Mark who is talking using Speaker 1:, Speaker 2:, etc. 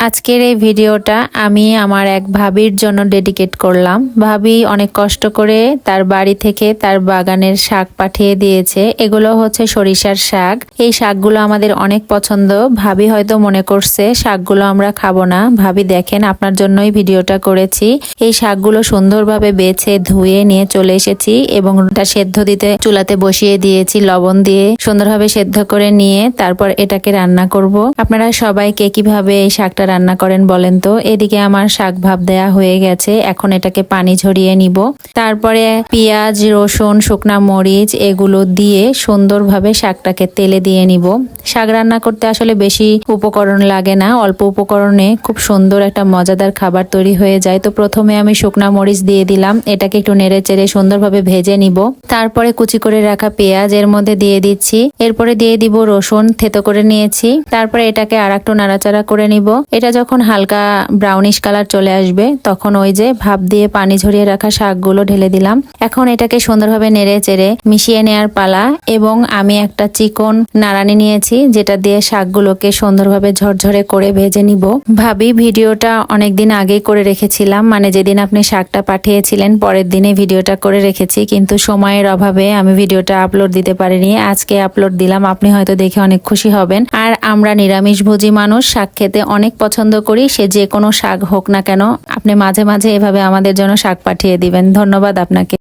Speaker 1: আজকের এই ভিডিওটা আমি আমার এক ভাবির জন্য ডেডিকেট করলাম। ভাবি অনেক কষ্ট করে তার বাড়ি থেকে তার বাগানের শাক পাঠিয়ে দিয়েছে। এগুলো হচ্ছে সরিষার শাক। এই শাকগুলো আমাদের অনেক পছন্দ। ভাবি হয়তো মনে করছে শাকগুলো আমরা খাবো না। ভাবি দেখেন, আপনার জন্যই ভিডিওটা করেছি। এই শাকগুলো সুন্দরভাবে বেছে ধুয়ে নিয়ে চলে এসেছি এবং ওটা সেদ্ধ দিতে চুলাতে বসিয়ে দিয়েছি লবণ দিয়ে সুন্দরভাবে সেদ্ধ করে নিয়ে তারপর এটাকে রান্না করব। আপনারা সবাই কে কিভাবে এই শাকটা রান্না করেন বলেন তো। এদিকে আমার শাক ভাপ দেয়া হয়ে গেছে, এখন এটাকে পানি ঝরিয়ে নিব। তারপরে পেঁয়াজ, রসুন, শুকনা মরিচ এগুলো দিয়ে সুন্দরভাবে শাকটাকে তেলে দিয়ে নিব। শাক রান্না করতে আসলে বেশি উপকরণ লাগে না, অল্প উপকরণে খুব সুন্দর একটা মজাদার খাবার তৈরি হয়ে যায়। তো প্রথমে আমি শুকনা মরিচ দিয়ে দিলাম, এটাকে একটু নেড়ে চেড়ে সুন্দরভাবে ভেজে নিব। তারপরে কুচি করে রাখা পেঁয়াজ এর মধ্যে দিয়ে দিচ্ছি, এরপরে দিয়ে দিব রসুন থেতো করে নিয়েছি। তারপরে এটাকে আর একটু নাড়াচাড়া করে নিব। এটা যখন হালকা ব্রাউনিশ কালার চলে আসবে তখন ওই যে ভাপ দিয়ে পানি ঝরিয়ে রাখা শাকগুলো ঢেলে দিলাম। এখন এটাকে সুন্দরভাবে নেড়ে চেড়ে মিশিয়ে নেওয়ার পালা। এবং আমি একটা চিকন নাড়ানি নিয়েছি যেটা দিয়ে শাকগুলোকে সুন্দরভাবে ঝরঝরে করে ভেজে নিব। ভাবি ভিডিওটা অনেকদিন আগেই করে রেখেছিলাম, মানে যেদিন আপনি শাকটা পাঠিয়েছিলেন পরের দিনে ভিডিওটা করে রেখেছি, কিন্তু সময়ের অভাবে আমি ভিডিওটা আপলোড দিতে পারিনি। আজকে আপলোড দিলাম, আপনি হয়তো দেখে অনেক খুশি হবেন। আর আমরা নিরামিষভোজী মানুষ, শাক খেতে অনেক পছন্দ করি, সে যে কোনো শাক হোক না কেন। আপনি মাঝে মাঝে এভাবে আমাদের জন্য শাক পাঠিয়ে দিবেন। ধন্যবাদ আপনাকে।